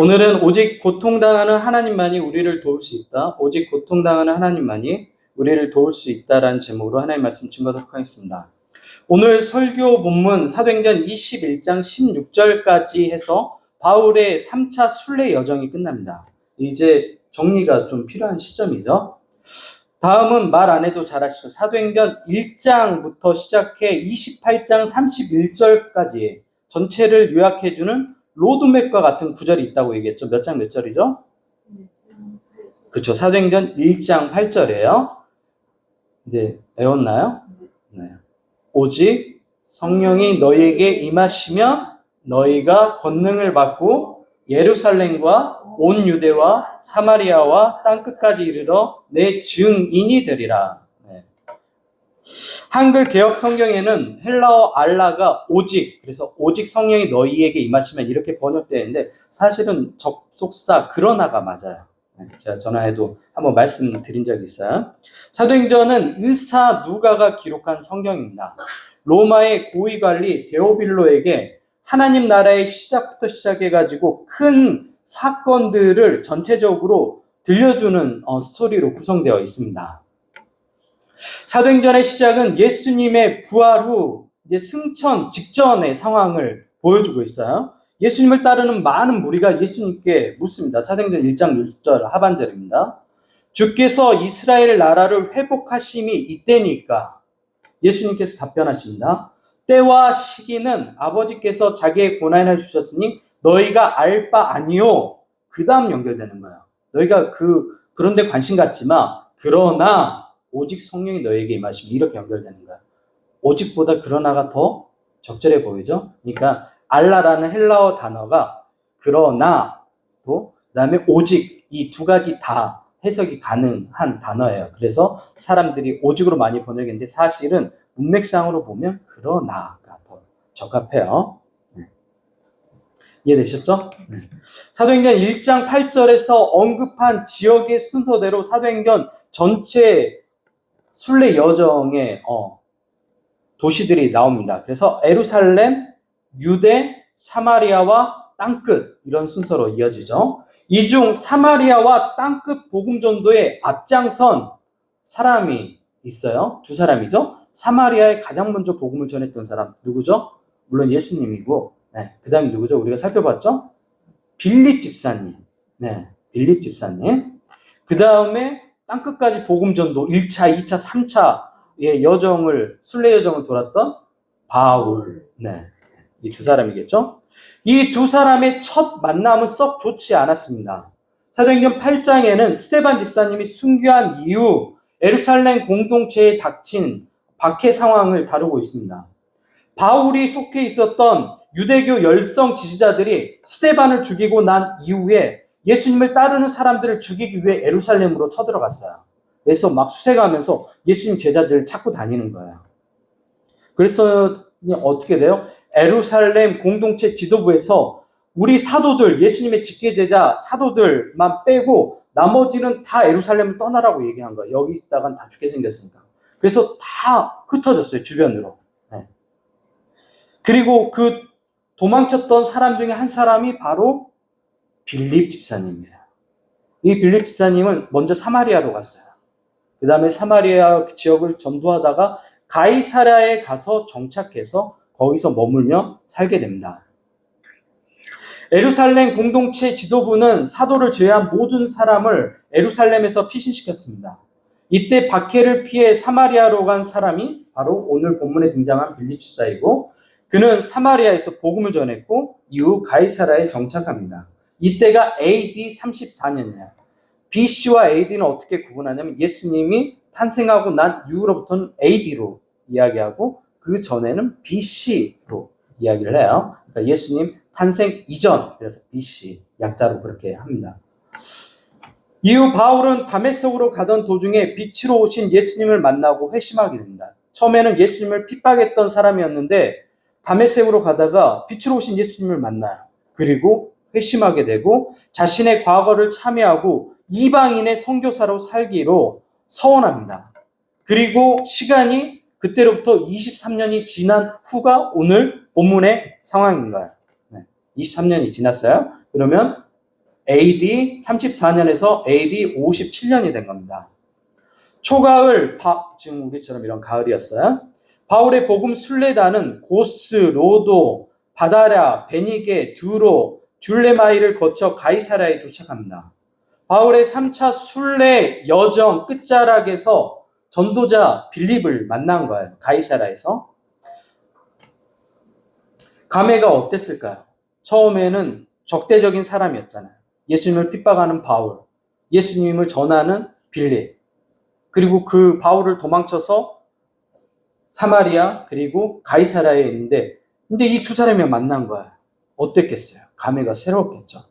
오늘은 오직 고통당하는 하나님만이 우리를 도울 수 있다. 오직 고통당하는 하나님만이 우리를 도울 수 있다라는 제목으로 하나님 말씀 증거하도록 하겠습니다. 오늘 설교 본문 사도행전 21장 16절까지 해서 바울의 3차 순례 여정이 끝납니다. 이제 정리가 좀 필요한 시점이죠. 다음은 말 안 해도 잘 아시죠. 사도행전 1장부터 시작해 28장 31절까지 전체를 요약해주는 로드맵과 같은 구절이 있다고 얘기했죠. 몇 장 몇 절이죠? 그렇죠. 사도행전 1장 8절이에요. 이제 외웠나요? 네. 오직 성령이 너희에게 임하시면 너희가 권능을 받고 예루살렘과 온 유대와 사마리아와 땅끝까지 이르러 내 증인이 되리라. 네. 한글 개역 성경에는 헬라어 알라가 오직, 그래서 오직 성령이 너희에게 임하시면 이렇게 번역되는데 사실은 접속사 그러나가 맞아요. 네, 제가 전화에도 한번 말씀드린 적이 있어요. 사도행전은 의사 누가가 기록한 성경입니다. 로마의 고위관리 데오빌로에게 하나님 나라의 시작부터 시작해가지고 큰 사건들을 전체적으로 들려주는 스토리로 구성되어 있습니다. 사도행전의 시작은 예수님의 부활 후 이제 승천 직전의 상황을 보여주고 있어요. 예수님을 따르는 많은 무리가 예수님께 묻습니다. 사도행전 1장 6절 하반절입니다. 주께서 이스라엘 나라를 회복하심이 이때니까 예수님께서 답변하십니다. 때와 시기는 아버지께서 자기의 고난을 주셨으니 너희가 알 바 아니요. 그 다음 연결되는 거예요. 너희가 그런데 관심 갖지 마. 그러나 오직 성령이 너희에게 임하시면 이렇게 연결되는 거야. 오직보다 그러나가 더 적절해 보이죠? 그러니까 알라라는 헬라어 단어가 그러나 또 그다음에 오직 이 두 가지 다 해석이 가능한 단어예요. 그래서 사람들이 오직으로 많이 번역했는데 사실은 문맥상으로 보면 그러나가 더 적합해요. 네. 이해되셨죠? 네. 사도행전 1장 8절에서 언급한 지역의 순서대로 사도행전 전체 순례 여정의 도시들이 나옵니다. 그래서 예루살렘, 유대, 사마리아와 땅끝 이런 순서로 이어지죠. 이 중 사마리아와 땅끝 복음 전도에 앞장선 사람이 있어요. 두 사람이죠. 사마리아에 가장 먼저 복음을 전했던 사람 누구죠? 물론 예수님이고, 네. 그 다음에 누구죠? 우리가 살펴봤죠? 빌립 집사님. 네, 빌립 집사님. 그 다음에 땅끝까지 복음 전도 1차, 2차, 3차의 여정을 순례 여정을 돌았던 바울. 네. 이 두 사람이겠죠? 이 두 사람의 첫 만남은 썩 좋지 않았습니다. 사도행전 8장에는 스데반 집사님이 순교한 이후 예루살렘 공동체에 닥친 박해 상황을 다루고 있습니다. 바울이 속해 있었던 유대교 열성 지지자들이 스데반을 죽이고 난 이후에 예수님을 따르는 사람들을 죽이기 위해 예루살렘으로 쳐들어갔어요. 그래서 막 수색하면서 예수님 제자들을 찾고 다니는 거예요. 그래서 어떻게 돼요? 예루살렘 공동체 지도부에서 우리 사도들, 예수님의 직계제자 사도들만 빼고 나머지는 다 예루살렘을 떠나라고 얘기한 거예요. 여기 있다간 다 죽게 생겼으니까. 그래서 다 흩어졌어요, 주변으로. 네. 그리고 그 도망쳤던 사람 중에 한 사람이 바로 빌립 집사님이에요. 이 빌립 집사님은 먼저 사마리아로 갔어요. 그 다음에 사마리아 지역을 전도하다가 가이사랴에 가서 정착해서 거기서 머물며 살게 됩니다. 예루살렘 공동체 지도부는 사도를 제외한 모든 사람을 예루살렘에서 피신시켰습니다. 이때 박해를 피해 사마리아로 간 사람이 바로 오늘 본문에 등장한 빌립 집사이고 그는 사마리아에서 복음을 전했고 이후 가이사랴에 정착합니다. 이때가 AD 34년이에요. BC와 AD는 어떻게 구분하냐면 예수님이 탄생하고 난 이후로부터는 AD로 이야기하고 그 전에는 BC로 이야기를 해요. 그러니까 예수님 탄생 이전, 그래서 BC 약자로 그렇게 합니다. 이후 바울은 다메섹으로 가던 도중에 빛으로 오신 예수님을 만나고 회심하게 됩니다. 처음에는 예수님을 핍박했던 사람이었는데 다메섹으로 가다가 빛으로 오신 예수님을 만나요. 그리고 회심하게 되고 자신의 과거를 참여하고 이방인의 선교사로 살기로 서원합니다. 그리고 시간이 그때로부터 23년이 지난 후가 오늘 본문의 상황인 거예요. 네, 23년이 지났어요. 그러면 AD 34년에서 AD 57년이 된 겁니다. 초가을, 지금 우리처럼 이런 가을이었어요. 바울의 복음 순례단은 고스, 로도, 바다랴, 베니게, 두로, 줄레마이를 거쳐 가이사랴에 도착합니다. 바울의 3차 순례 여정 끝자락에서 전도자 빌립을 만난 거예요. 가이사랴에서. 감회가 어땠을까요? 처음에는 적대적인 사람이었잖아요. 예수님을 핍박하는 바울, 예수님을 전하는 빌립, 그리고 그 바울을 도망쳐서 사마리아 그리고 가이사랴에 있는데 근데 이 두 사람이 만난 거예요. 어땠겠어요? 감회가 새로웠겠죠.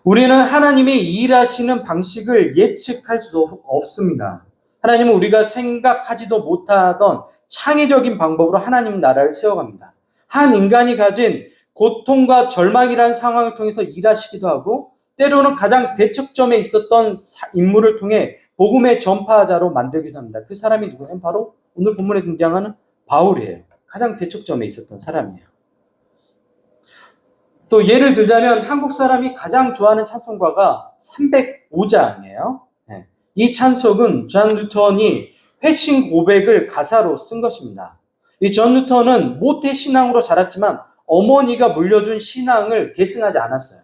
우리는 하나님의 일하시는 방식을 예측할 수 없습니다. 하나님은 우리가 생각하지도 못하던 창의적인 방법으로 하나님 나라를 세워갑니다. 한 인간이 가진 고통과 절망이라는 상황을 통해서 일하시기도 하고 때로는 가장 대척점에 있었던 인물을 통해 복음의 전파자로 만들기도 합니다. 그 사람이 누구냐면 바로 오늘 본문에 등장하는 바울이에요. 가장 대척점에 있었던 사람이에요. 또 예를 들자면 한국 사람이 가장 좋아하는 찬송가가 305장이에요. 이 찬송은 존 뉴턴이 회심 고백을 가사로 쓴 것입니다. 이 존 뉴턴은 모태 신앙으로 자랐지만 어머니가 물려준 신앙을 계승하지 않았어요.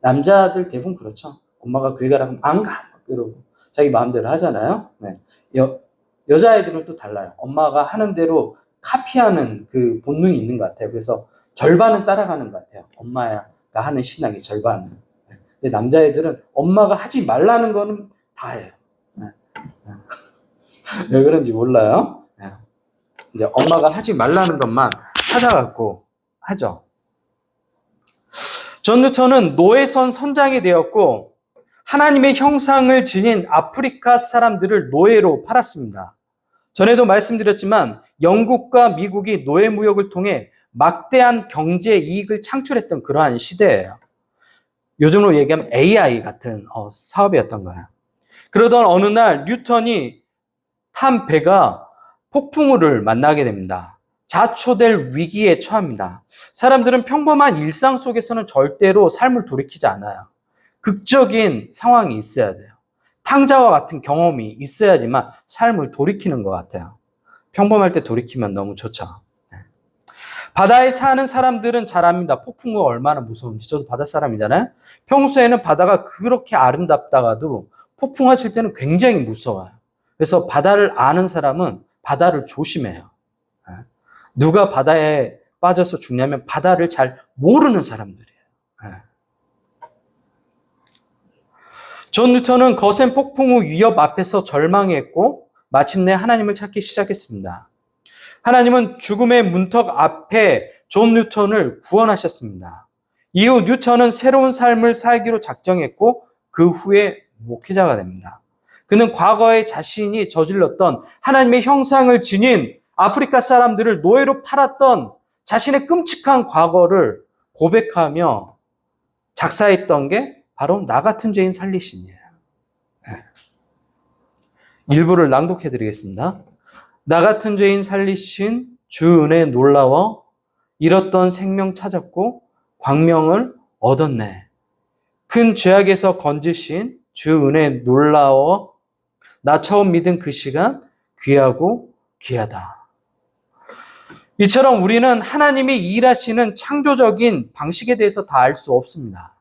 남자들 대부분 그렇죠. 엄마가 교회 가라고 하면 안 가. 그러고 자기 마음대로 하잖아요. 여자애들은 또 달라요. 엄마가 하는 대로 카피하는 그 본능이 있는 것 같아요. 그래서 절반은 따라가는 것 같아요. 엄마가 하는 신앙의 절반은. 근데 남자애들은 엄마가 하지 말라는 거는 다 해요. 왜 그런지 몰라요. 이제 엄마가 하지 말라는 것만 찾아갖고 하죠. 존 뉴턴은 노예선 선장이 되었고 하나님의 형상을 지닌 아프리카 사람들을 노예로 팔았습니다. 전에도 말씀드렸지만 영국과 미국이 노예 무역을 통해 막대한 경제 이익을 창출했던 그러한 시대예요. 요즘으로 얘기하면 AI 같은 사업이었던 거예요. 그러던 어느 날 뉴턴이 탄 배가 폭풍우를 만나게 됩니다. 자초될 위기에 처합니다. 사람들은 평범한 일상 속에서는 절대로 삶을 돌이키지 않아요. 극적인 상황이 있어야 돼요. 탕자와 같은 경험이 있어야지만 삶을 돌이키는 것 같아요. 평범할 때 돌이키면 너무 좋죠. 바다에 사는 사람들은 잘 압니다. 폭풍우가 얼마나 무서운지. 저도 바다 사람이잖아요. 평소에는 바다가 그렇게 아름답다가도 폭풍우가 칠 때는 굉장히 무서워요. 그래서 바다를 아는 사람은 바다를 조심해요. 누가 바다에 빠져서 죽냐면 바다를 잘 모르는 사람들이에요. 존 뉴턴은 거센 폭풍우 위협 앞에서 절망했고 마침내 하나님을 찾기 시작했습니다. 하나님은 죽음의 문턱 앞에 존 뉴턴을 구원하셨습니다. 이후 뉴턴은 새로운 삶을 살기로 작정했고 그 후에 목회자가 됩니다. 그는 과거에 자신이 저질렀던 하나님의 형상을 지닌 아프리카 사람들을 노예로 팔았던 자신의 끔찍한 과거를 고백하며 작사했던 게 바로 나 같은 죄인 살리신이에요. 일부를 낭독해 드리겠습니다. 나 같은 죄인 살리신 주 은혜 놀라워 잃었던 생명 찾았고 광명을 얻었네. 큰 죄악에서 건지신 주 은혜 놀라워 나 처음 믿은 그 시간 귀하고 귀하다. 이처럼 우리는 하나님이 일하시는 창조적인 방식에 대해서 다 알 수 없습니다.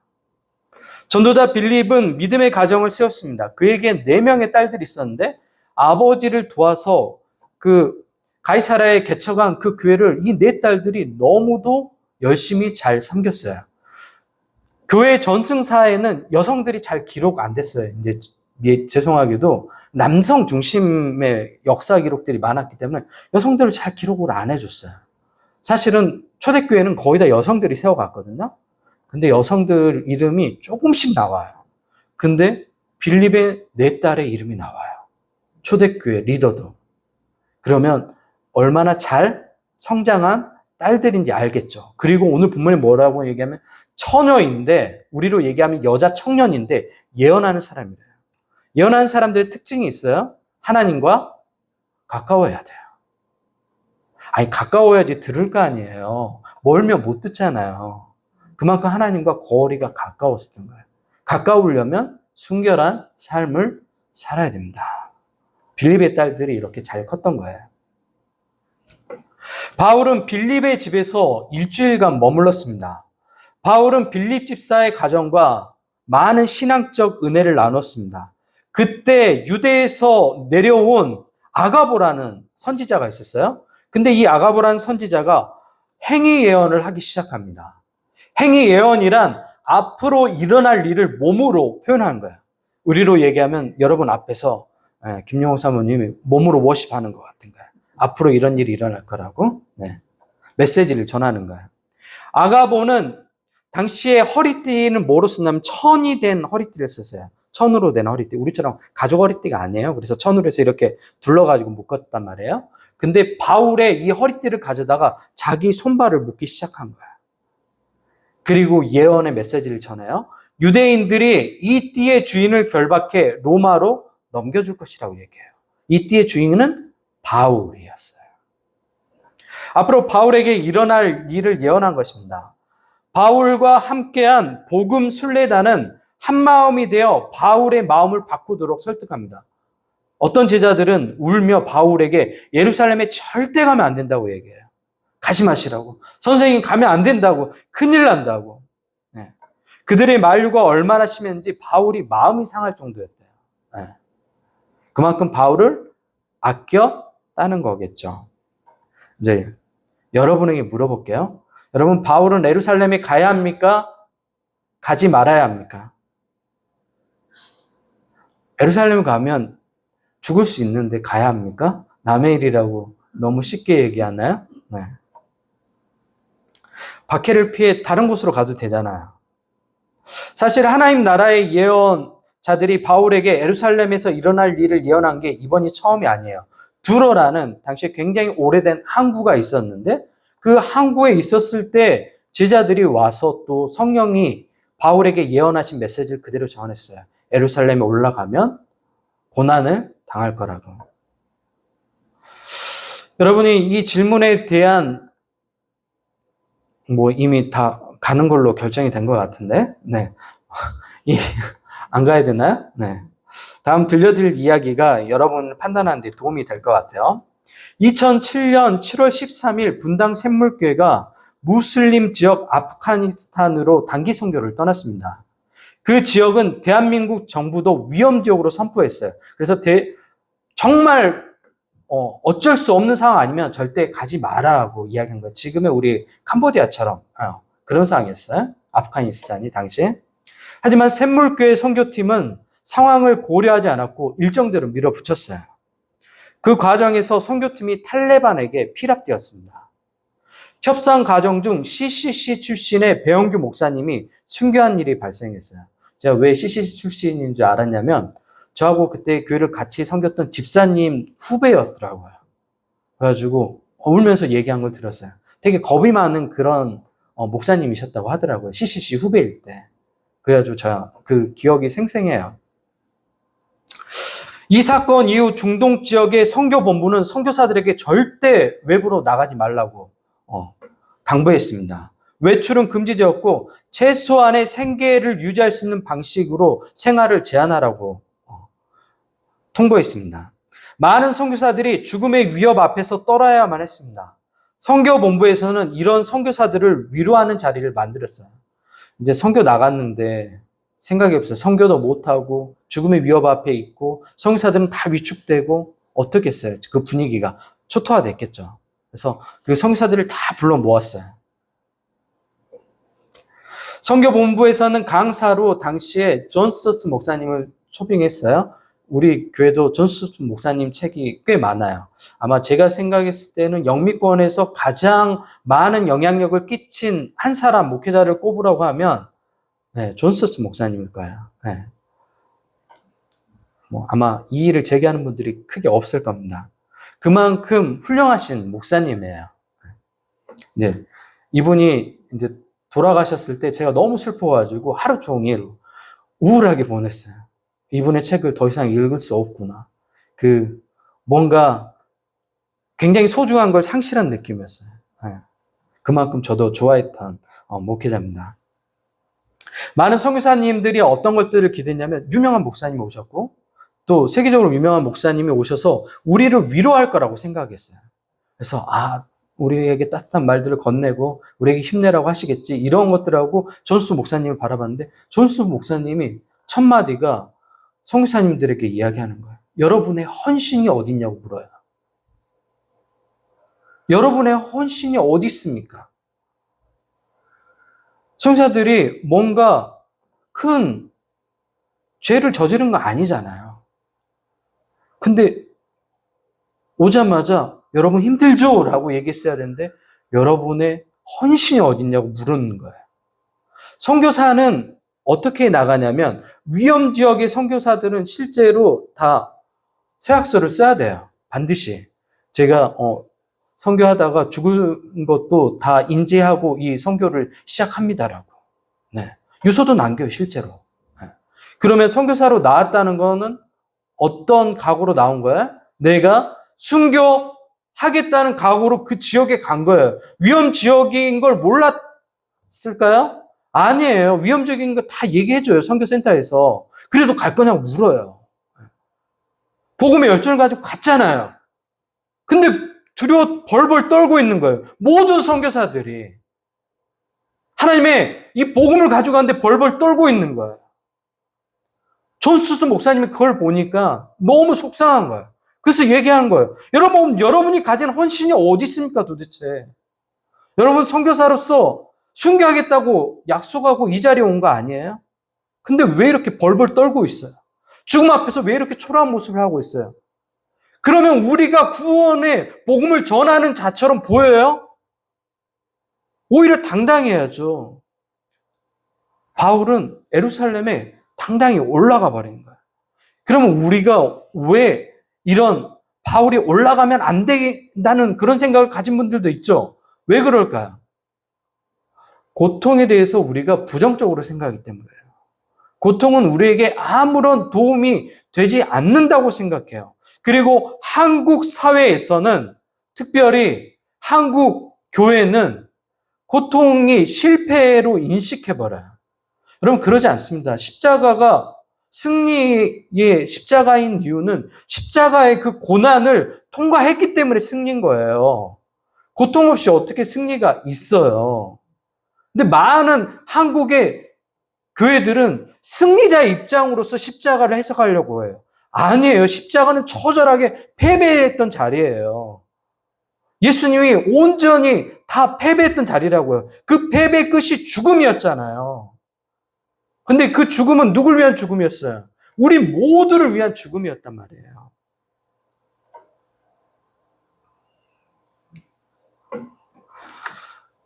전도자 빌립은 믿음의 가정을 세웠습니다. 그에게 4명의 딸들이 있었는데 아버지를 도와서 그 가이사랴에 개척한 그 교회를 이 4딸들이 너무도 열심히 잘 섬겼어요. 교회 전승사에는 여성들이 잘 기록 안 됐어요. 이제 죄송하게도 남성 중심의 역사 기록들이 많았기 때문에 여성들을 잘 기록을 안 해줬어요. 사실은 초대교회는 거의 다 여성들이 세워갔거든요. 근데 여성들 이름이 조금씩 나와요. 근데 빌립의 4딸의 이름이 나와요. 초대교회 리더도. 그러면 얼마나 잘 성장한 딸들인지 알겠죠. 그리고 오늘 본문에 뭐라고 얘기하면 처녀인데 우리로 얘기하면 여자 청년인데 예언하는 사람이래요. 예언하는 사람들의 특징이 있어요. 하나님과 가까워야 돼요. 아니 가까워야지 들을 거 아니에요. 멀면 못 듣잖아요. 그만큼 하나님과 거리가 가까웠었던 거예요. 가까우려면 순결한 삶을 살아야 됩니다. 빌립의 딸들이 이렇게 잘 컸던 거예요. 바울은 빌립의 집에서 일주일간 머물렀습니다. 바울은 빌립 집사의 가정과 많은 신앙적 은혜를 나눴습니다. 그때 유대에서 내려온 아가보라는 선지자가 있었어요. 근데 이 아가보라는 선지자가 행위 예언을 하기 시작합니다. 행위 예언이란 앞으로 일어날 일을 몸으로 표현하는 거예요. 우리로 얘기하면 여러분 앞에서 김용호 사모님이 몸으로 워십하는 것 같은 거예요. 앞으로 이런 일이 일어날 거라고 메시지를 전하는 거예요. 아가보는 당시에 허리띠는 뭐로 쓰냐면 천이 된 허리띠를 썼어요. 천으로 된 허리띠. 우리처럼 가죽 허리띠가 아니에요. 그래서 천으로 해서 이렇게 둘러가지고 묶었단 말이에요. 근데 바울의 이 허리띠를 가져다가 자기 손발을 묶기 시작한 거예요. 그리고 예언의 메시지를 전해요. 유대인들이 이 띠의 주인을 결박해 로마로 넘겨줄 것이라고 얘기해요. 이 띠의 주인은 바울이었어요. 앞으로 바울에게 일어날 일을 예언한 것입니다. 바울과 함께한 복음 순례단은 한마음이 되어 바울의 마음을 바꾸도록 설득합니다. 어떤 제자들은 울며 바울에게 예루살렘에 절대 가면 안 된다고 얘기해요. 가지 마시라고. 선생님 가면 안 된다고. 큰일 난다고. 그들의 만류가 얼마나 심했는지 바울이 마음이 상할 정도였대요. 그만큼 바울을 아꼈다는 거겠죠. 이제 여러분에게 물어볼게요. 여러분, 바울은 예루살렘에 가야 합니까? 가지 말아야 합니까? 예루살렘 가면 죽을 수 있는데 가야 합니까? 남의 일이라고 너무 쉽게 얘기하나요? 네. 박해를 피해 다른 곳으로 가도 되잖아요. 사실 하나님 나라의 예언자들이 바울에게 예루살렘에서 일어날 일을 예언한 게 이번이 처음이 아니에요. 두로라는 당시에 굉장히 오래된 항구가 있었는데 그 항구에 있었을 때 제자들이 와서 또 성령이 바울에게 예언하신 메시지를 그대로 전했어요. 예루살렘에 올라가면 고난을 당할 거라고. 여러분이 이 질문에 대한 이미 다 가는 걸로 결정이 된 것 같은데, 안 가야 되나요? 다음 들려드릴 이야기가 여러분 판단하는 데 도움이 될 것 같아요. 2007년 7월 13일 분당 샘물교회가 무슬림 지역 아프가니스탄으로 단기 선교를 떠났습니다. 그 지역은 대한민국 정부도 위험 지역으로 선포했어요. 그래서 정말 어쩔 수 없는 상황 아니면 절대 가지 마라고 이야기한 거예요. 지금의 우리 캄보디아처럼 그런 상황이었어요. 아프가니스탄이 당시에. 하지만 샘물교회 선교팀은 상황을 고려하지 않았고 일정대로 밀어붙였어요. 그 과정에서 선교팀이 탈레반에게 피랍되었습니다. 협상 과정 중 CCC 출신의 배영규 목사님이 순교한 일이 발생했어요. 제가 왜 CCC 출신인 줄 알았냐면 저하고 그때 교회를 같이 섬겼던 집사님 후배였더라고요. 그래가지고 울면서 얘기한 걸 들었어요. 되게 겁이 많은 그런 목사님이셨다고 하더라고요. CCC 후배일 때. 그래가지고 제가 그 기억이 생생해요. 이 사건 이후 중동 지역의 선교본부는 선교사들에게 절대 외부로 나가지 말라고 당부했습니다. 외출은 금지되었고 최소한의 생계를 유지할 수 있는 방식으로 생활을 제한하라고 통보했습니다. 많은 선교사들이 죽음의 위협 앞에서 떨어야만 했습니다. 선교본부에서는 이런 선교사들을 위로하는 자리를 만들었어요. 이제 선교 나갔는데 생각이 없어요. 선교도 못하고 죽음의 위협 앞에 있고 선교사들은 다 위축되고 어떻겠어요? 그 분위기가 초토화됐겠죠. 그래서 그 선교사들을 다 불러 모았어요. 선교본부에서는 강사로 당시에 존 스투어트 목사님을 초빙했어요. 우리 교회도 존 스투어트 목사님 책이 꽤 많아요. 아마 제가 생각했을 때는 영미권에서 가장 많은 영향력을 끼친 한 사람 목회자를 꼽으라고 하면 존 스투어트 목사님일 거예요. 아마 이 일을 제기하는 분들이 크게 없을 겁니다. 그만큼 훌륭하신 목사님이에요. 이분이 이제 돌아가셨을 때 제가 너무 슬퍼가지고 하루 종일 우울하게 보냈어요. 이분의 책을 더 이상 읽을 수 없구나. 뭔가 굉장히 소중한 걸 상실한 느낌이었어요. 그만큼 저도 좋아했던 목회자입니다. 많은 선교사님들이 어떤 것들을 기대했냐면 유명한 목사님이 오셨고 또 세계적으로 유명한 목사님이 오셔서 우리를 위로할 거라고 생각했어요. 그래서 우리에게 따뜻한 말들을 건네고 우리에게 힘내라고 하시겠지 이런 것들하고 존스 목사님을 바라봤는데 존스 목사님이 첫 마디가 선교사님들에게 이야기하는 거예요. 여러분의 헌신이 어디 있냐고 물어요. 여러분의 헌신이 어디 있습니까? 선교사들이 뭔가 큰 죄를 저지른 거 아니잖아요. 근데 오자마자 여러분 힘들죠? 라고 얘기했어야 되는데 여러분의 헌신이 어딨냐고 물은 거예요. 선교사는 어떻게 나가냐면 위험 지역의 선교사들은 실제로 다 서약서를 써야 돼요. 반드시. 제가 선교하다가 죽은 것도 다 인지하고 이 선교를 시작합니다라고. 네. 유서도 남겨요, 실제로. 네. 그러면 선교사로 나왔다는 거는 어떤 각오로 나온 거야? 내가 순교하겠다는 각오로 그 지역에 간 거예요. 위험 지역인 걸 몰랐을까요? 아니에요. 위험적인 거 다 얘기해줘요. 선교센터에서. 그래도 갈 거냐고 물어요. 복음의 열정을 가지고 갔잖아요. 근데 두려워 벌벌 떨고 있는 거예요. 모든 선교사들이. 하나님의 이 복음을 가지고 갔는데 벌벌 떨고 있는 거예요. 존스스 목사님이 그걸 보니까 너무 속상한 거예요. 그래서 얘기한 거예요. 여러분이 가진 헌신이 어디 있습니까 도대체? 여러분 선교사로서 순교하겠다고 약속하고 이 자리에 온 거 아니에요? 근데 왜 이렇게 벌벌 떨고 있어요? 죽음 앞에서 왜 이렇게 초라한 모습을 하고 있어요? 그러면 우리가 구원의 복음을 전하는 자처럼 보여요? 오히려 당당해야죠. 바울은 예루살렘에 당당히 올라가 버린 거예요. 그러면 우리가 왜 이런 바울이 올라가면 안 된다는 그런 생각을 가진 분들도 있죠. 왜 그럴까요? 고통에 대해서 우리가 부정적으로 생각하기 때문이에요. 고통은 우리에게 아무런 도움이 되지 않는다고 생각해요. 그리고 한국 사회에서는 특별히 한국 교회는 고통이 실패로 인식해버려요. 여러분 그러지 않습니다. 십자가가 승리의 십자가인 이유는 십자가의 그 고난을 통과했기 때문에 승리인 거예요. 고통 없이 어떻게 승리가 있어요. 근데 많은 한국의 교회들은 승리자의 입장으로서 십자가를 해석하려고 해요. 아니에요. 십자가는 처절하게 패배했던 자리예요. 예수님이 온전히 다 패배했던 자리라고요. 그 패배의 끝이 죽음이었잖아요. 근데 그 죽음은 누굴 위한 죽음이었어요? 우리 모두를 위한 죽음이었단 말이에요.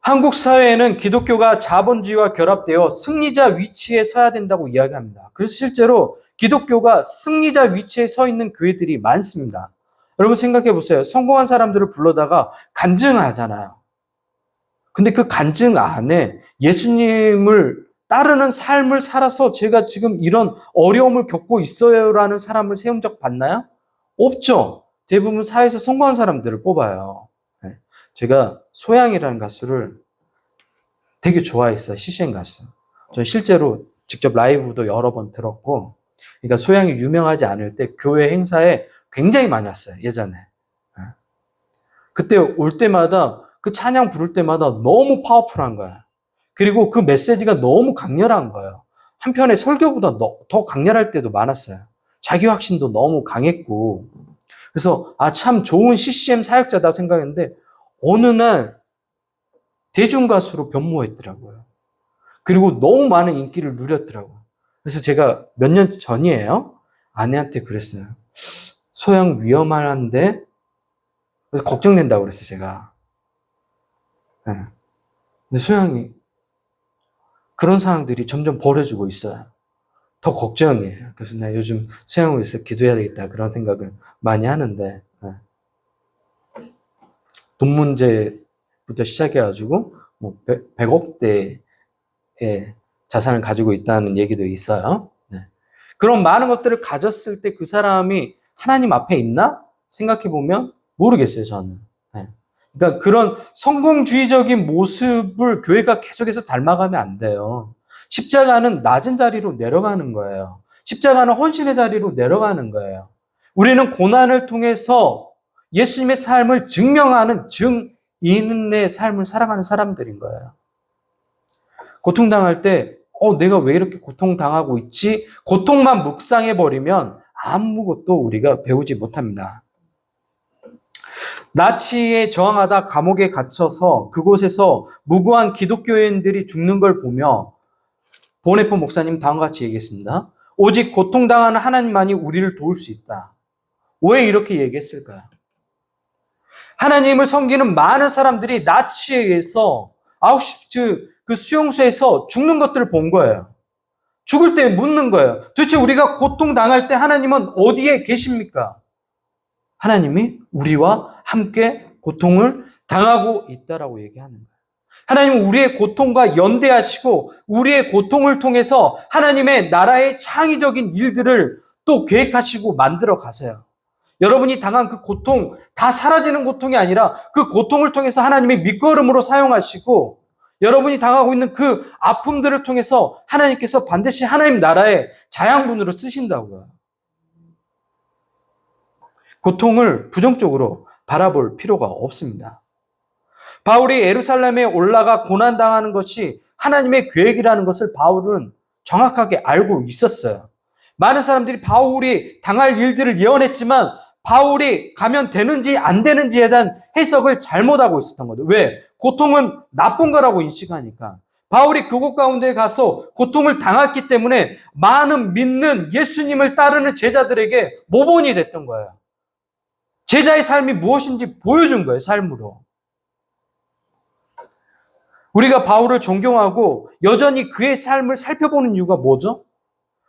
한국 사회에는 기독교가 자본주의와 결합되어 승리자 위치에 서야 된다고 이야기합니다. 그래서 실제로 기독교가 승리자 위치에 서 있는 교회들이 많습니다. 여러분 생각해 보세요. 성공한 사람들을 불러다가 간증하잖아요. 근데 그 간증 안에 예수님을 따르는 삶을 살아서 제가 지금 이런 어려움을 겪고 있어요라는 사람을 세운 적 봤나요? 없죠. 대부분 사회에서 성공한 사람들을 뽑아요. 제가 소양이라는 가수를 되게 좋아했어요. CCM 가수. 저 실제로 직접 라이브도 여러 번 들었고, 그러니까 소양이 유명하지 않을 때 교회 행사에 굉장히 많이 왔어요. 예전에. 그때 올 때마다 그 찬양 부를 때마다 너무 파워풀한 거야. 그리고 그 메시지가 너무 강렬한 거예요. 한편에 설교보다 더 강렬할 때도 많았어요. 자기 확신도 너무 강했고. 그래서 참 좋은 CCM 사역자다 생각했는데 어느 날 대중가수로 변모했더라고요. 그리고 너무 많은 인기를 누렸더라고요. 그래서 제가 몇 년 전이에요. 아내한테 그랬어요. 소양 위험한데 그래서 걱정된다고 그랬어요, 제가. 네. 근데 소양이 그런 상황들이 점점 벌어지고 있어요. 더 걱정이에요. 그래서 나 요즘 소양을 위해서 기도해야 되겠다 그런 생각을 많이 하는데 돈 문제부터 시작해가지고 뭐 100억대의 자산을 가지고 있다는 얘기도 있어요. 네. 그런 많은 것들을 가졌을 때 그 사람이 하나님 앞에 있나? 생각해보면 모르겠어요, 저는. 네. 그러니까 그런 성공주의적인 모습을 교회가 계속해서 닮아가면 안 돼요. 십자가는 낮은 자리로 내려가는 거예요. 십자가는 헌신의 자리로 내려가는 거예요. 우리는 고난을 통해서 예수님의 삶을 증명하는 증인의 삶을 살아가는 사람들인 거예요. 고통당할 때 내가 왜 이렇게 고통당하고 있지? 고통만 묵상해버리면 아무것도 우리가 배우지 못합니다. 나치에 저항하다 감옥에 갇혀서 그곳에서 무고한 기독교인들이 죽는 걸 보며 보네포 목사님 다음과 같이 얘기했습니다. 오직 고통당하는 하나님만이 우리를 도울 수 있다. 왜 이렇게 얘기했을까요? 하나님을 섬기는 많은 사람들이 나치에 의해서 아우슈비츠 그 수용소에서 죽는 것들을 본 거예요. 죽을 때 묻는 거예요. 도대체 우리가 고통당할 때 하나님은 어디에 계십니까? 하나님이 우리와 함께 고통을 당하고 있다라고 얘기하는 거예요. 하나님은 우리의 고통과 연대하시고 우리의 고통을 통해서 하나님의 나라의 창의적인 일들을 또 계획하시고 만들어 가세요. 여러분이 당한 그 고통, 다 사라지는 고통이 아니라 그 고통을 통해서 하나님의 밑거름으로 사용하시고 여러분이 당하고 있는 그 아픔들을 통해서 하나님께서 반드시 하나님 나라의 자양분으로 쓰신다고요. 고통을 부정적으로 바라볼 필요가 없습니다. 바울이 예루살렘에 올라가 고난당하는 것이 하나님의 계획이라는 것을 바울은 정확하게 알고 있었어요. 많은 사람들이 바울이 당할 일들을 예언했지만 바울이 가면 되는지 안 되는지에 대한 해석을 잘못하고 있었던 거죠. 왜? 고통은 나쁜 거라고 인식하니까. 바울이 그곳 가운데 가서 고통을 당했기 때문에 많은 믿는 예수님을 따르는 제자들에게 모본이 됐던 거예요. 제자의 삶이 무엇인지 보여준 거예요, 삶으로. 우리가 바울을 존경하고 여전히 그의 삶을 살펴보는 이유가 뭐죠?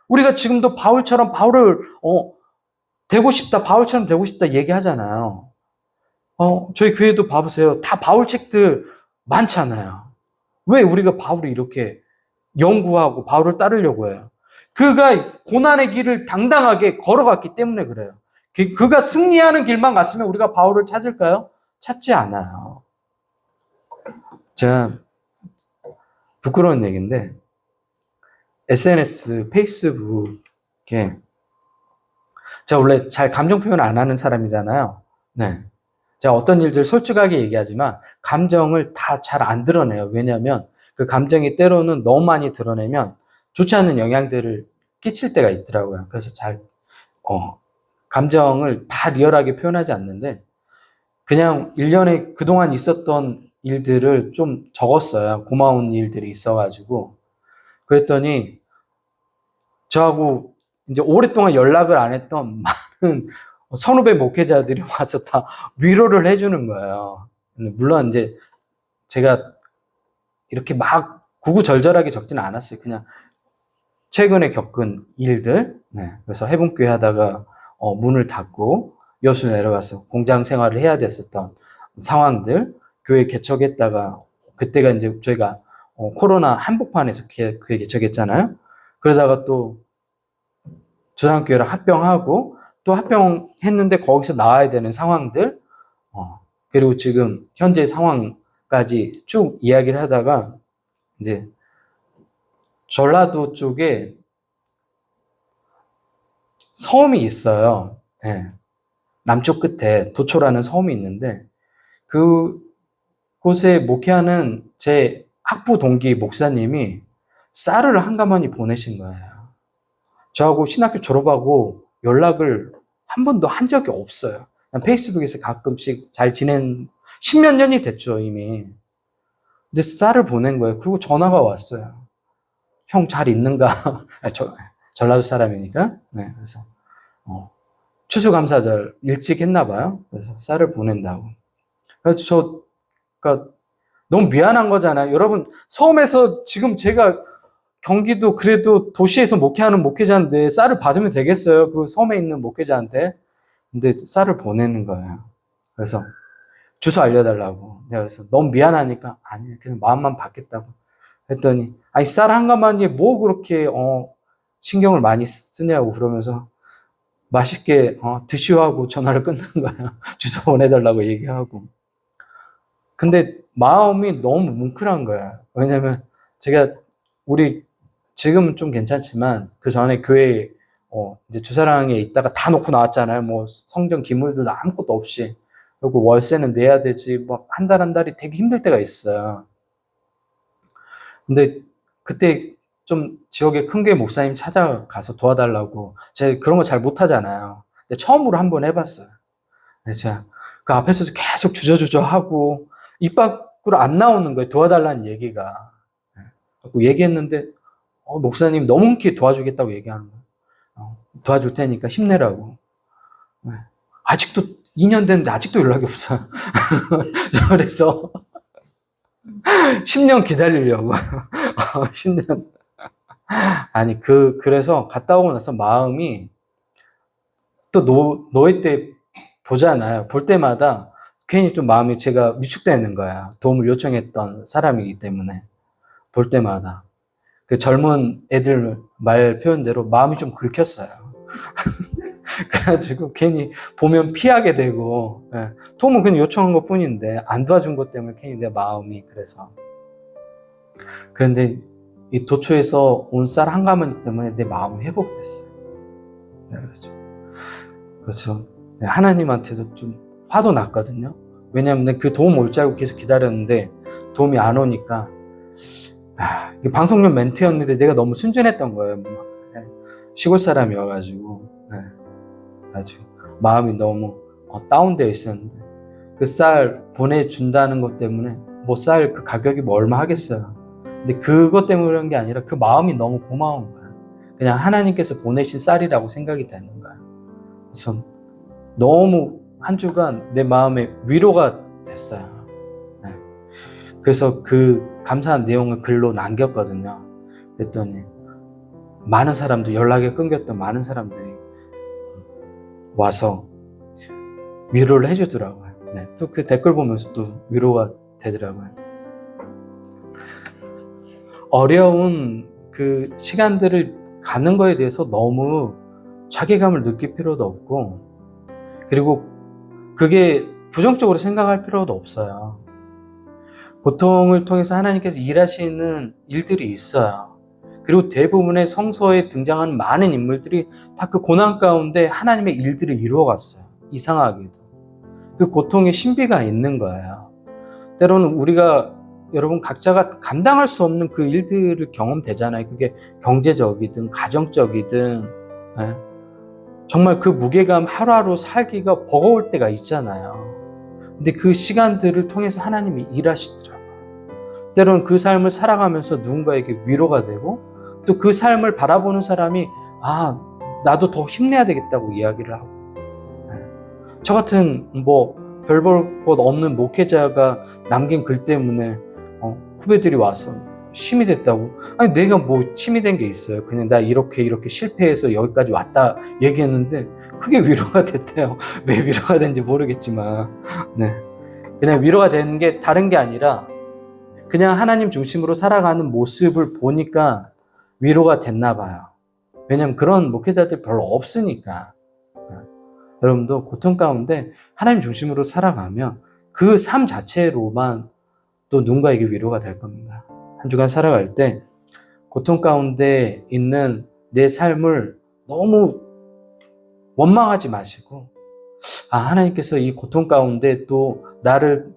우리가 지금도 바울처럼 바울을 되고 싶다, 바울처럼 되고 싶다 얘기하잖아요. 저희 교회도 봐보세요. 다 바울 책들 많잖아요. 왜 우리가 바울을 이렇게 연구하고 바울을 따르려고 해요? 그가 고난의 길을 당당하게 걸어갔기 때문에 그래요. 그가 승리하는 길만 갔으면 우리가 바울을 찾을까요? 찾지 않아요. 제가 부끄러운 얘기인데 SNS, 페이스북에 제가 원래 잘 감정 표현 안 하는 사람이잖아요. 네. 제가 어떤 일들 솔직하게 얘기하지만 감정을 다 잘 안 드러내요. 왜냐하면 그 감정이 때로는 너무 많이 드러내면 좋지 않은 영향들을 끼칠 때가 있더라고요. 그래서 감정을 다 리얼하게 표현하지 않는데 그냥 1년에 그동안 있었던 일들을 좀 적었어요. 고마운 일들이 있어가지고. 그랬더니 저하고 이제 오랫동안 연락을 안 했던 많은 선후배 목회자들이 와서 다 위로를 해주는 거예요. 물론 이제 제가 이렇게 막 구구절절하게 적지는 않았어요. 그냥 최근에 겪은 일들. 네. 그래서 해분교회 하다가 문을 닫고 여수 내려가서 공장 생활을 해야 됐었던 상황들, 교회 개척했다가 그때가 이제 저희가 코로나 한복판에서 교회 개척했잖아요. 그러다가 또 주상교회랑 합병하고 또 합병했는데 거기서 나와야 되는 상황들, 그리고 지금 현재 상황까지 쭉 이야기를 하다가 이제 전라도 쪽에 섬이 있어요. 네. 남쪽 끝에 도초라는 섬이 있는데 그곳에 목회하는 제 학부 동기 목사님이 쌀을 한가마니 보내신 거예요. 저하고 신학교 졸업하고 연락을 한 번도 한 적이 없어요. 페이스북에서 가끔씩 잘 지낸 10몇 년이 됐죠, 이미. 근데 쌀을 보낸 거예요. 그리고 전화가 왔어요. 형 잘 있는가? 전라도 사람이니까. 네, 그래서 추수감사절 일찍 했나 봐요. 그래서 쌀을 보낸다고. 그래서 그러니까 너무 미안한 거잖아요. 여러분, 섬에서 지금 제가 경기도 그래도 도시에서 목회하는 목회자인데 쌀을 받으면 되겠어요? 그 섬에 있는 목회자한테. 근데 쌀을 보내는 거예요. 그래서 주소 알려달라고. 내가 그래서 너무 미안하니까 아니 그냥 마음만 받겠다고 했더니 아니 쌀 한 가마니에 뭐 그렇게 신경을 많이 쓰냐고 그러면서 맛있게 드시오 하고 전화를 끊는 거야. 주소 보내달라고 얘기하고. 근데 마음이 너무 뭉클한 거야. 왜냐면 제가 우리 지금은 좀 괜찮지만 그 전에 교회에 이제 주사랑에 있다가 다 놓고 나왔잖아요. 뭐 성전 기물도 아무것도 없이. 그리고 월세는 내야 되지. 뭐 한 달 한 달이 되게 힘들 때가 있어요. 근데 그때 좀 지역의 큰 교회 목사님 찾아가서 도와달라고. 제가 그런 거 잘 못하잖아요. 근데 처음으로 한번 해봤어요. 근데 제가 그 앞에서도 계속 주저주저 하고 입 밖으로 안 나오는 거예요. 도와달라는 얘기가. 그래서 얘기했는데 목사님 너무 흔쾌히 도와주겠다고 얘기하는 거예요. 도와줄 테니까 힘내라고. 네. 아직도 2년 됐는데 아직도 연락이 없어요. 그래서 10년 기다리려고. 10년. 아니, 그래서 갔다 오고 나서 마음이 또 노예 때 보잖아요. 볼 때마다 괜히 좀 마음이 제가 위축되는 거야. 도움을 요청했던 사람이기 때문에. 볼 때마다. 그 젊은 애들 말 표현대로 마음이 좀 긁혔어요. 그래가지고 괜히 보면 피하게 되고, 도움은 그냥 요청한 것 뿐인데, 안 도와준 것 때문에 괜히 내 마음이 그래서. 그런데 이 도초에서 온 쌀 한 가마니 때문에 내 마음이 회복됐어요. 그래서 하나님한테도 좀 화도 났거든요. 왜냐하면 그 도움 올 줄 알고 계속 기다렸는데, 도움이 안 오니까, 방송용 멘트였는데 내가 너무 순진했던 거예요. 시골 사람이어가지고 아주 마음이 너무 다운되어 있었는데 그 쌀 보내준다는 것 때문에 뭐 쌀 그 가격이 뭐 얼마 하겠어요. 근데 그것 때문에 그런 게 아니라 그 마음이 너무 고마운 거야. 그냥 하나님께서 보내신 쌀이라고 생각이 되는 거야. 그래서 너무 한 주간 내 마음에 위로가 됐어요. 그래서 그 감사한 내용을 글로 남겼거든요. 그랬더니 많은 사람들, 연락이 끊겼던 많은 사람들이 와서 위로를 해주더라고요. 또 그 댓글 보면서 또 위로가 되더라고요. 어려운 그 시간들을 가는 거에 대해서 너무 자괴감을 느낄 필요도 없고, 그리고 그게 부정적으로 생각할 필요도 없어요. 고통을 통해서 하나님께서 일하시는 일들이 있어요. 그리고 대부분의 성서에 등장하는 많은 인물들이 다 그 고난 가운데 하나님의 일들을 이루어갔어요. 이상하게도. 그 고통의 신비가 있는 거예요. 때로는 우리가 여러분 각자가 감당할 수 없는 그 일들을 경험되잖아요. 그게 경제적이든 가정적이든 정말 그 무게감 하루하루 살기가 버거울 때가 있잖아요. 근데 그 시간들을 통해서 하나님이 일하시더라고요. 때로는 그 삶을 살아가면서 누군가에게 위로가 되고 또 그 삶을 바라보는 사람이 나도 더 힘내야 되겠다고 이야기를 하고, 저 같은 별 볼 것 없는 목회자가 남긴 글 때문에 후배들이 와서 힘이 됐다고. 아니 내가 뭐 힘이 된 게 있어요. 그냥 나 이렇게 실패해서 여기까지 왔다 얘기했는데 그게 위로가 됐대요. 왜 위로가 된지 모르겠지만 그냥 위로가 되는 게 다른 게 아니라 그냥 하나님 중심으로 살아가는 모습을 보니까 위로가 됐나 봐요. 왜냐면 그런 목회자들 별로 없으니까. 여러분도 고통 가운데 하나님 중심으로 살아가면 그 삶 자체로만 또 누군가에게 위로가 될 겁니다. 한 주간 살아갈 때 고통 가운데 있는 내 삶을 너무 원망하지 마시고, 하나님께서 이 고통 가운데 또 나를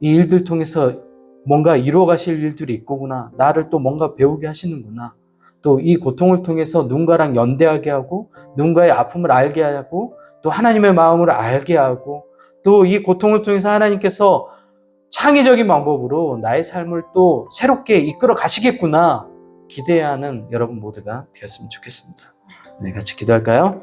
이 일들 통해서 뭔가 이루어 가실 일들이 있구나. 나를 또 뭔가 배우게 하시는구나. 또 이 고통을 통해서 누군가랑 연대하게 하고 누군가의 아픔을 알게 하고 또 하나님의 마음을 알게 하고 또 이 고통을 통해서 하나님께서 창의적인 방법으로 나의 삶을 또 새롭게 이끌어 가시겠구나 기대하는 여러분 모두가 되었으면 좋겠습니다. 같이 기도할까요?